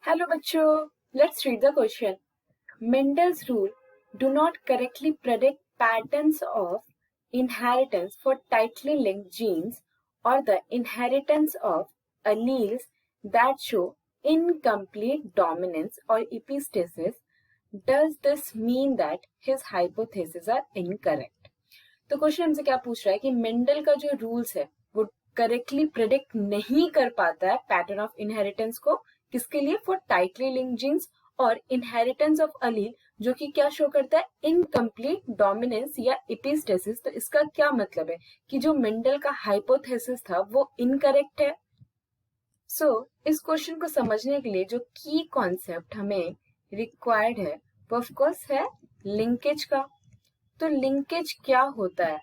Hello बच्चों, let's read the question. Mendel's rule do not correctly predict patterns of inheritance for tightly linked genes or the inheritance of alleles that show incomplete dominance or epistasis. Does this mean that his hypotheses are incorrect? तो question हमसे क्या पूछ रहा है कि Mendel का जो rules है वो करेक्टली प्रिडिक्ट नहीं कर पाता है पैटर्न ऑफ इनहेरिटेंस को. किसके लिए? फॉर टाइटली लिंक्ड जीन्स और इनहेरिटेंस ऑफ अलील जो कि क्या शो करता है? इनकम्प्लीट डोमिनेंस या एपिस्टेसिस. तो इसका क्या मतलब है कि जो मेंडल का हाइपोथेसिस था वो इनकरेक्ट है. इस क्वेश्चन को समझने के लिए जो की कॉन्सेप्ट हमें रिक्वायर्ड है वो ऑफ कोर्स है लिंकेज का. तो लिंकेज क्या होता है?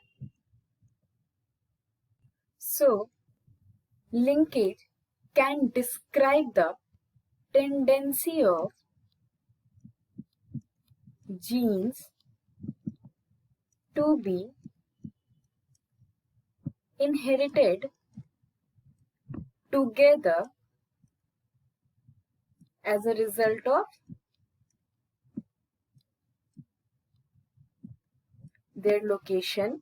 Linkage can describe the tendency of genes to be inherited together as a result of their location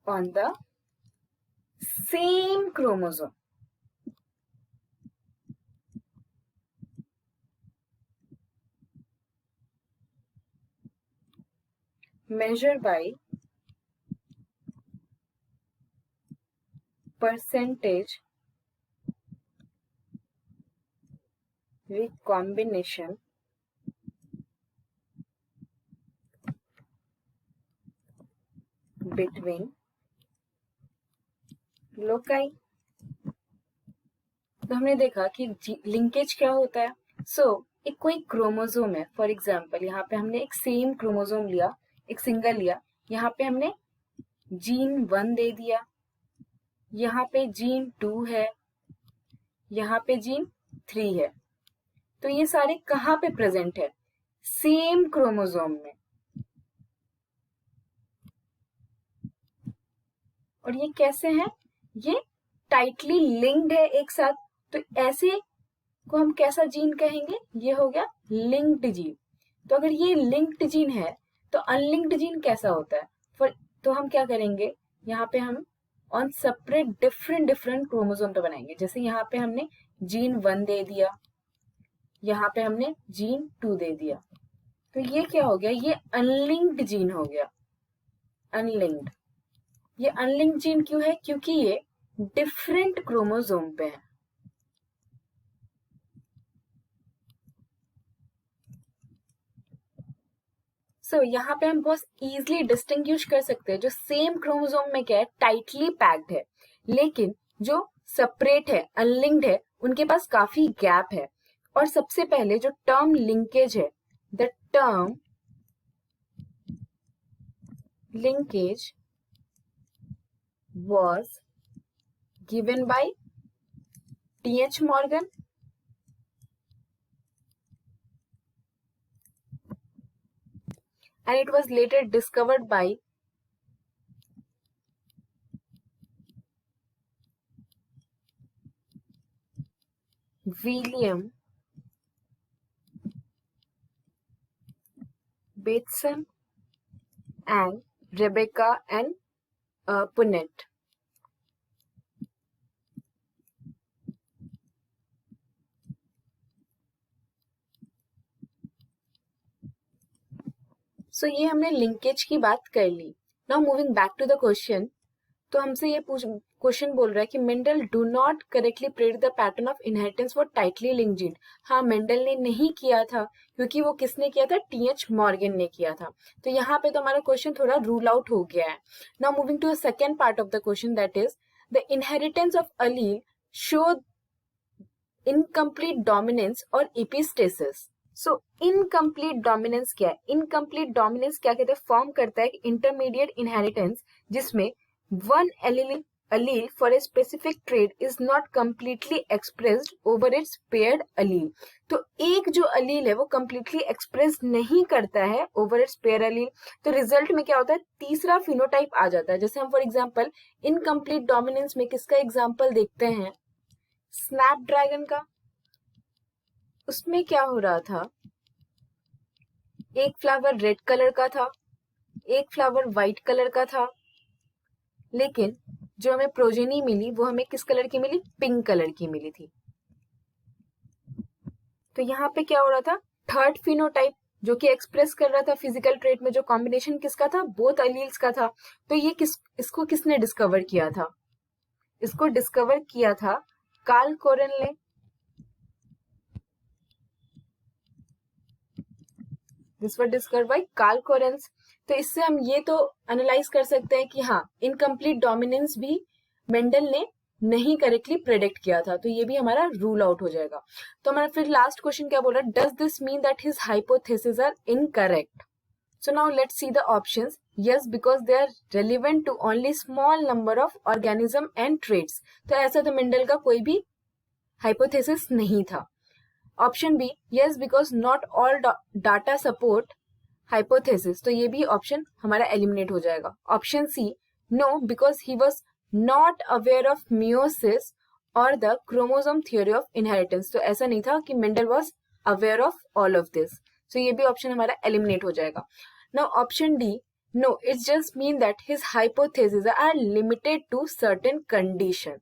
on the same chromosome. Measured by percentage recombination between loci. तो हमने देखा कि लिंकेज क्या होता है. एक कोई क्रोमोसोम है, फॉर एग्जाम्पल यहाँ पे हमने एक सेम क्रोमोसोम लिया, एक सिंगल लिया, यहाँ पे हमने जीन 1 दे दिया, यहाँ पे जीन 2 है, यहाँ पे जीन 3 है. तो ये सारे कहाँ पे प्रेजेंट है? सेम क्रोमोसोम में. और ये कैसे हैं? ये टाइटली लिंक्ड है एक साथ. तो ऐसे को हम कैसा जीन कहेंगे? ये हो गया लिंक्ड जीन. तो अगर ये लिंक्ड जीन है तो अनलिंक्ड जीन कैसा होता है? तो हम क्या करेंगे, यहाँ पे हम ऑन सेपरेट डिफरेंट क्रोमोसोम पे बनाएंगे. जैसे यहाँ पे हमने जीन 1 दे दिया, यहाँ पे हमने जीन 2 दे दिया. तो ये क्या हो गया? ये अनलिंक्ड जीन हो गया. अनलिंक्ड. ये अनलिंक्ड जीन क्यों है? क्योंकि ये डिफरेंट क्रोमोसोम पे है. यहाँ पे हम बहुत इजीली डिस्टिंग्विश कर सकते हैं. जो सेम क्रोमोसोम में क्या है? टाइटली पैक्ड है. लेकिन जो सेपरेट है, अनलिंक्ड है, उनके पास काफी गैप है. और सबसे पहले जो टर्म लिंकेज है, the term linkage was given by T.H. Morgan and it was later discovered by William Bateson and Rebecca and Punnett. ये हमने लिंकेज की बात कर ली. Now moving back to the question. तो हमसे ये क्वेश्चन बोल रहा है कि Mendel do not correctly predict the pattern of inheritance for tightly linked gene. हाँ, मेंडल ने नहीं किया था, क्योंकि वो किसने किया था? टीएच मॉर्गन ने किया था. तो यहाँ पे तो हमारा क्वेश्चन थोड़ा रूल आउट हो गया है. Now moving to the second part of the question, that is the inheritance of allele show incomplete dominance और एपिस्टेसिस. इनकम्प्लीट डोमिनेंस क्या है? इनकम्प्लीट डोमिनेंस क्या कहते हैं? फॉर्म करता है इंटरमीडिएट इनहेरिटेंस जिसमें one allele allele for a specific trait is not completely expressed over its paired allele. तो एक जो allele है वो completely express नहीं करता है over its paired allele, तो result में क्या होता है, तीसरा phenotype आ जाता है. जैसे हम for example incomplete dominance में किसका example देखते हैं, स्नैपड्रैगन का. उसमें क्या हो रहा था, एक फ्लावर रेड कलर का था, एक फ्लावर व्हाइट कलर का था, लेकिन जो हमें प्रोजेनी मिली वो हमें किस कलर की मिली, पिंक कलर की मिली थी. तो यहाँ पे क्या हो रहा था, थर्ड फिनोटाइप जो कि एक्सप्रेस कर रहा था फिजिकल ट्रेट में, जो कॉम्बिनेशन किसका था, बोथ अलील्स का था. तो ये इसको किसने डिस्कवर किया था, इसको डिस्कवर किया था कार्ल कोरेन ने. This was discovered by Carl Correns. तो इससे हम ये तो एनालाइज कर सकते हैं कि हाँ, इनकम्प्लीट डोमिनेंस भी मेंडल ने नहीं करेक्टली प्रेडिक्ट किया था, तो ये भी हमारा रूल आउट हो जाएगा. तो हमारा फिर लास्ट क्वेश्चन क्या बोल रहा है, does this mean that his hypothesis are incorrect. So now let's see the options. Yes, because they are relevant to only small number of organism and traits. तो ऐसा तो मेंडल का कोई भी हाइपोथेसिस नहीं था. Option B, yes, because not all data support hypothesis. तो ये भी ऑप्शन हमारा एलिमिनेट हो जाएगा. Option C, no, because he was not aware of meiosis or the chromosome theory of inheritance. तो ऐसा नहीं था कि Mendel was aware of all of this. तो ये भी ऑप्शन हमारा एलिमिनेट हो जाएगा. Now option D, no, it just mean that his hypotheses are limited to certain condition.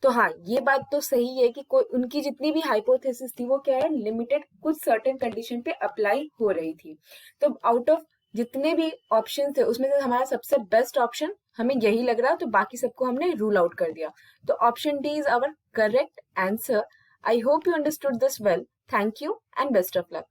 तो हाँ, ये बात तो सही है कि कोई उनकी जितनी भी हाइपोथेसिस थी वो क्या है, लिमिटेड कुछ सर्टेन कंडीशन पे अप्लाई हो रही थी. तो आउट ऑफ जितने भी ऑप्शन थे उसमें से हमारा सबसे बेस्ट ऑप्शन हमें यही लग रहा, तो बाकी सबको हमने रूल आउट कर दिया. तो option D is our correct answer. I hope you understood this well. Thank you and best of luck.